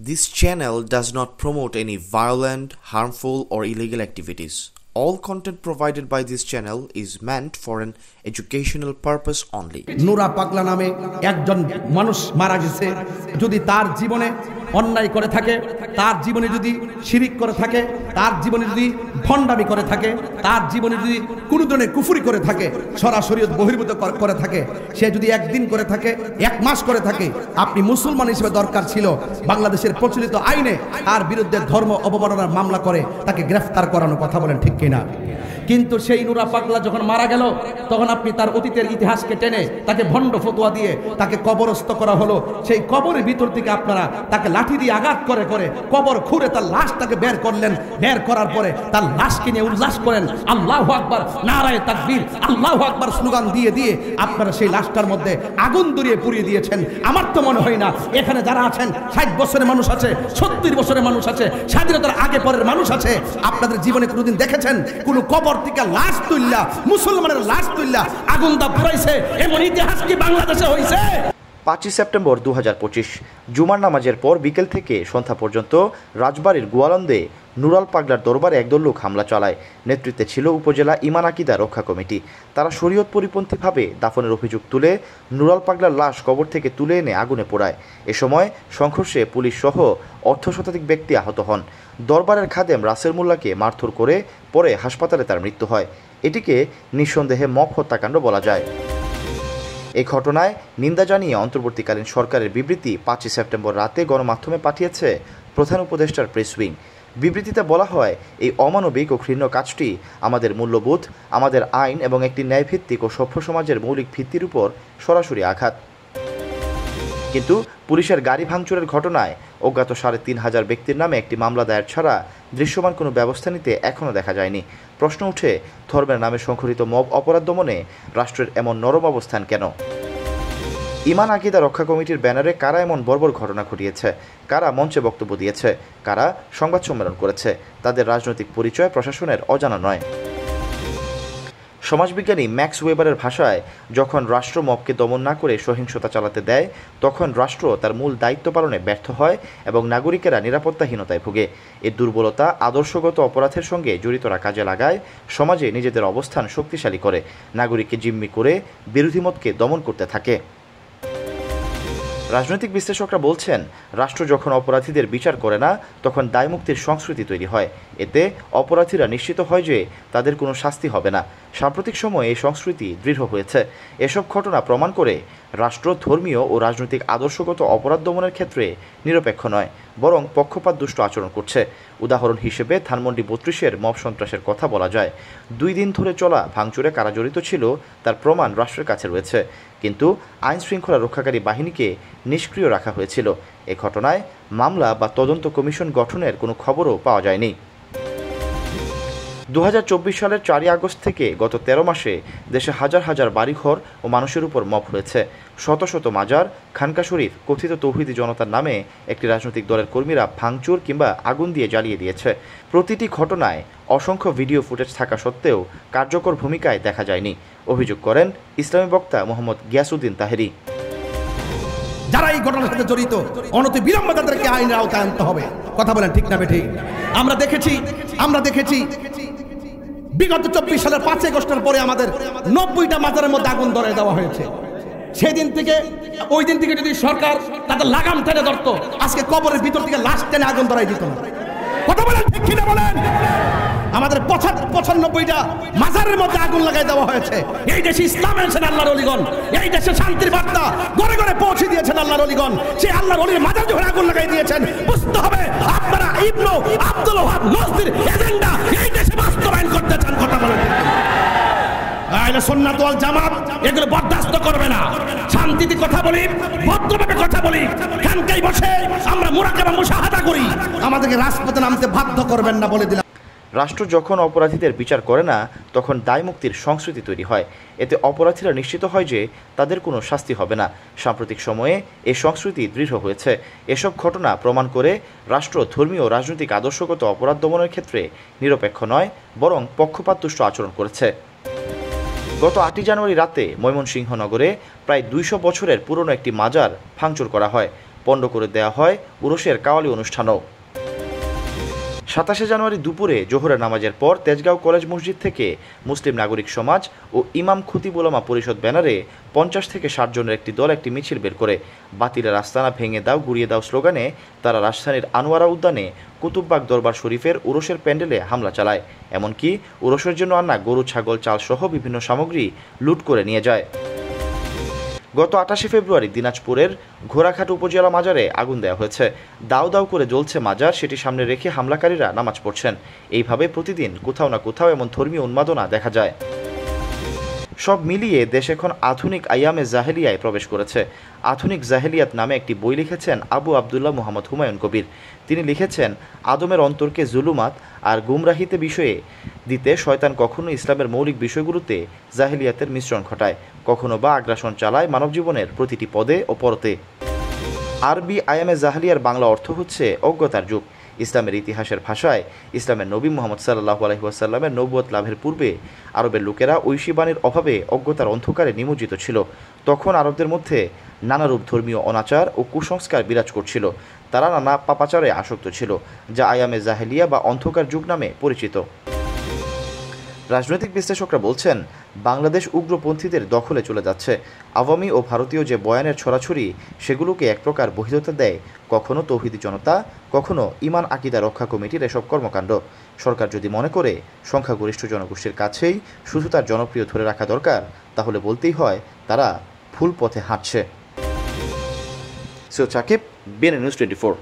This channel does not promote any violent, harmful, or illegal activities. All content provided by this channel is meant for an educational purpose only. Nura পাগলা নামে একজন মানুষ মারা গেছে। যদি তার জীবনে অন্যায় করে থাকে, তার জীবনে যদি শিরিক করে থাকে, তার জীবনে যদি ভণ্ডামি করে থাকে, তার জীবনে যদি কোনো ধরনের কুফরি করে থাকে, সরাসরি বহির্ভূত করে থাকে, সে যদি একদিন করে থাকে, এক মাস করে থাকে, আপনি মুসলমান হিসেবে দরকার ছিল বাংলাদেশের প্রচলিত আইনে তার বিরুদ্ধে ধর্ম অবমাননার মামলা করে তাকে গ্রেফতার করানোর কথা বলেন, ঠিক কিনা? কিন্তু সেই নুরা পাগলা যখন মারা গেল, তখন আপনি তার অতীতের ইতিহাসকে টেনে তাকে ভণ্ড ফতোয়া দিয়ে তাকে কবরস্থ করা হলো। সেই কবরের ভিতর থেকে আপনারা তাকে লাঠি দিয়ে আঘাত করে করে কবর খুঁড়ে তার লাশটাকে বের করলেন। বের করার পরে তার লাশকে নিয়ে উল্লাস করেন, আল্লাহু আকবার, নারায়ে তাকবীর, আল্লাহু আকবার স্লোগান দিয়ে দিয়ে আপনারা সেই লাশটার মধ্যে আগুন ধরিয়ে পুড়িয়ে দিয়েছেন। আমার তো মনে হয় না এখানে যারা আছেন 60 বছরের মানুষ আছে, 70 বছরের মানুষ আছে, স্বাধীনতার আগে পরের মানুষ আছে, আপনাদের জীবনে কোনোদিন দেখেছেন কোন কবর থেকে লাশ তুললা, মুসলমানের লাশ তুললা আগুন দা পুরাইছে? এমন ইতিহাস কি বাংলাদেশে হইছে? 5 সেপ্টেম্বর 2025 জুমার নামাজের পর বিকেল থেকে সন্ধ্যা পর্যন্ত রাজবাড়ীর গোয়ালন্দে নুরাল পাগলার দরবারে একদল লোক হামলা চালায়। নেতৃত্বে ছিল উপজেলা ঈমান আকিদা রক্ষা কমিটি। তারা শরীয়ত পরিপন্থীভাবে দাফনের অভিযোগ তুলে নুরাল পাগলার লাশ কবর থেকে তুলে এনে আগুনে পোড়ায়। এ সময় সংঘর্ষে পুলিশ সহ অর্ধশতাধিক ব্যক্তি আহত হন। দরবারের খাদেম রাসেল মোল্লাকে মারধর করে পরে হাসপাতালে তার মৃত্যু হয়। এটিকে নিঃসন্দেহে মব হত্যাকাণ্ড বলা যায়। এই ঘটনায় নিন্দা জানিয়ে অন্তর্বর্তীকালীন সরকারের বিবৃতি 5 সেপ্টেম্বর রাতে গণমাধ্যমে পাঠিয়েছে প্রধান উপদেষ্টার প্রেস উইং। বিবৃতিতে বলা হয়, এই অমানবিক ও ঘৃণ্য কাজটি আমাদের মূল্যবোধ, আমাদের আইন এবং একটি ন্যায়ভিত্তিক ও সভ্য সমাজের মৌলিক ভিত্তির উপর সরাসরি আঘাত। কিন্তু পুলিশের গাড়ি ভাঙচুরের ঘটনায় অজ্ঞাত 3,500 ব্যক্তির নামে একটি মামলা দায়ের ছাড়া দৃশ্যমান কোনো ব্যবস্থা নিতে এখনও দেখা যায়নি। প্রশ্ন ওঠে, ধর্মের নামে সংঘটিত মব অপরাধ দমনে রাষ্ট্রের এমন নরম অবস্থান কেন? ঈমান আকিদা রক্ষা কমিটির ব্যানারে কারা এমন বর্বর ঘটনা ঘটিয়েছে? কারা মঞ্চে বক্তব্য দিয়েছে? কারা সংবাদ সম্মেলন করেছে? তাদের রাজনৈতিক পরিচয় প্রশাসনের অজানা নয়। সমাজবিজ্ঞানী ম্যাক্স ওয়েবারের ভাষায়, যখন রাষ্ট্র মবকে দমন না করে সহিংসতা চালাতে দেয়, তখন রাষ্ট্র তার মূল দায়িত্ব পালনে ব্যর্থ হয় এবং নাগরিকেরা নিরাপত্তাহীনতায় ভোগে। এর দুর্বলতা আদর্শগত অপরাধের সঙ্গে জড়িতরা কাজে লাগায়, সমাজে নিজেদের অবস্থান শক্তিশালী করে, নাগরিককে জিম্মি করে বিরোধী মতকে দমন করতে থাকে। রাজনৈতিক বিশ্লেষকরা বলছেন, রাষ্ট্র যখন অপরাধীদের বিচার করে না, তখন দায়মুক্তির সংস্কৃতি তৈরি হয়। এতে অপরাধীরা নিশ্চিত হয় যে তাদের কোনো শাস্তি হবে না। সাম্প্রতিক সময়ে এই সংস্কৃতি দৃঢ় হয়েছে। এসব ঘটনা প্রমাণ করে রাষ্ট্র ধর্মীয় ও রাজনৈতিক আদর্শগত অপরাধ দমনের ক্ষেত্রে নিরপেক্ষ নয়, বরং পক্ষপাত দুষ্ট আচরণ করছে। উদাহরণ হিসেবে ধানমন্ডি 32-এর মব সন্ত্রাসের কথা বলা যায়। 2 দিন ধরে চলা ভাঙচুরে কারা জড়িত ছিল তার প্রমাণ রাষ্ট্রের কাছে রয়েছে, কিন্তু আইন শৃঙ্খলা রক্ষাকারী বাহিনীকে নিষ্ক্রিয় রাখা হয়েছিল। এ ঘটনায় মামলা বা তদন্ত কমিশন গঠনের কোনো খবরও পাওয়া যায়নি। 2024 সালের 4 আগস্ট থেকে গত 13 মাসে দেশে হাজার হাজার বাড়িঘর ও মানুষের উপর মব হয়েছে। শত শত মাজার, খানকা শরীফ কথিত তৌহিদি জনতার নামে একটি রাজনৈতিক দলের কর্মীরা ভাঙচুর কিংবা আগুন দিয়ে জ্বালিয়ে দিয়েছে। প্রতিটি ঘটনায় অসংখ্য ভিডিও ফুটেজ থাকা সত্ত্বেও কার্যকর ভূমিকায় দেখা যায়নি, অভিযোগ করেন ইসলামী বক্তা মোহাম্মদ গিয়াসউদ্দিন তাহেরি। যারা এই ঘটনার সাথে জড়িত, অনতি বিলম্বে তাদেরকে আইনের আওতায় আনতে হবে। কথা বলেন, ঠিক না বেঠিক? আমরা দেখেছি বিগত 24 সালের 5 আগস্টের পরে আমাদের 90টা মাজারের মধ্যে আগুন ধরিয়ে দেওয়া হয়েছে। সেদিন থেকে ওই দিন থেকে যদি সরকার তাদের লাগাম টেনে ধরতো, আজকে কবরের ভিতর থেকে লাশ টেনে আগুন ধরাই দিত না। কথা বলেন, ঠিক কিনা বলেন? আমাদের 95টা মাজারের মধ্যে আগুন লাগাই দেওয়া হয়েছে। এই দেশে ইসলাম এনেছেন আল্লাহর ওলিগণ, এই দেশে শান্তির বার্তা ঘরে ঘরে পৌঁছে দিয়েছেন আল্লাহর ওলিগণ। সেই আল্লাহর ওলির মাজার যখন আগুন লাগাই দিয়েছেন, বুঝতে হবে আপনারা ইবনু আব্দুল ওয়াহাব নজরীর এজেন্ডা এই দেশে বাস্তবায়ন করতে চান। কথা বলেন, আহলে সুন্নাত ওয়াল জামাত এগুলো বরদাস্ত করবে না। শান্তিতে কথা বলি, ভদ্রভাবে কথা বলি, খানকায় বসে আমরা মুরাকাবা মুশাহাদা করি, আমাদেরকে রাজপথে নামতে বাধ্য করবেন না বলে দিলাম। রাষ্ট্র যখন অপরাধীদের বিচার করে না, তখন দায়মুক্তির সংস্কৃতি তৈরি হয়। এতে অপরাধীরা নিশ্চিত হয় যে তাদের কোনো শাস্তি হবে না। সাম্প্রতিক সময়ে এই সংস্কৃতি দৃঢ় হয়েছে। এসব ঘটনা প্রমাণ করে রাষ্ট্র ধর্মীয় ও রাজনৈতিক আদর্শগত অপরাধ দমনের ক্ষেত্রে নিরপেক্ষ নয়, বরং পক্ষপাতদুষ্ট আচরণ করেছে। গত 8 জানুয়ারি রাতে ময়মনসিংহ নগরে প্রায় 200 বছরের পুরনো একটি মাজার ভাঙচুর করা হয়। পণ্ড করে দেওয়া হয় উরসের কাওয়ালি অনুষ্ঠানও। 27 জানুয়ারি দুপুরে জোহরের নামাজের পর তেজগাঁও কলেজ মসজিদ থেকে মুসলিম নাগরিক সমাজ ও ইমাম খতিব উলামা পরিষদ ব্যানারে 50 থেকে 60 জনের একটি দল একটি মিছিল বের করে বাতিলের আস্তানা ভেঙে দাও গুড়িয়ে দাও স্লোগানে তারা রাজধানীর আনোয়ারা উদ্যানে কুতুববাগ দরবার শরীফের উরসের প্যান্ডেলে হামলা চালায়। এমনকি উরসের জন্য আনা গরু ছাগল চাল সহ বিভিন্ন সামগ্রী লুট করে নিয়ে যায়। গত 28 ফেব্রুয়ারি দিনাজপুরের ঘোড়াঘাট উপজেলা মাজারে আগুন দেওয়া হয়েছে। দাও দাও করে জ্বলছে মাজার, সেটি সামনে রেখে হামলাকারীরা নামাজ পড়ছেন। এইভাবে প্রতিদিন কোথাও না কোথাও এমন ধর্মীয় উন্মাদনা দেখা যায়। সব মিলিয়ে দেশ এখন আধুনিক আইয়ামে জাহেলিয়ায় প্রবেশ করেছে। আধুনিক জাহেলিয়াত নামে একটি বই লিখেছেন আবু আবদুল্লাহ মুহাম্মদ হুমায়ুন কবির। তিনি লিখেছেন, আদমের অন্তরকে জুলুমাত আর গুমরাহিতে বিষয়ে দিতে শয়তান কখনো ইসলামের মৌলিক বিষয়গুলোতে জাহেলিয়াতের মিশ্রণ ঘটায়, কখনো বা আগ্রাসন চালায় মানব জীবনের প্রতিটি পদে ও পরতে। আরবি আইয়ামে জাহেলিয়ার বাংলা অর্থ হচ্ছে অজ্ঞতার যুগ। ইসলামের ইতিহাসের ভাষায় ইসলামের নবী মুহাম্মদ সাল্লাল্লাহু আলাইহি ওয়াসাল্লামের নবুয়ত লাভের পূর্বে আরবের লোকেরা ঐশীবাণীর অভাবে অজ্ঞতার অন্ধকারে নিমজ্জিত ছিল। তখন আরবদের মধ্যে নানারূপ ধর্মীয় অনাচার ও কুসংস্কার বিরাজ করছিল। তারা নানা পাপাচারে আসক্ত ছিল, যা আইয়ামে জাহেলিয়া বা অন্ধকার যুগ নামে পরিচিত। রাজনৈতিক বিশ্লেষকরা বলছেন, বাংলাদেশ উগ্রপন্থীদের দখলে চলে যাচ্ছে। আওয়ামী ও ভারতীয় যে বয়ানের ছড়াছড়ি, সেগুলোকে এক প্রকার বহিরতা দেয় কখনো তৌহিদি জনতা, কখনো ইমান আকিদা রক্ষা কমিটির এসব কর্মকাণ্ড। সরকার যদি মনে করে সংখ্যাগরিষ্ঠ জনগোষ্ঠীর কাছেই শুধু তার জনপ্রিয় ধরে রাখা দরকার, তাহলে বলতেই হয় তারা ভুল পথে হাঁটছে। Syed Sakib, BNN news 24।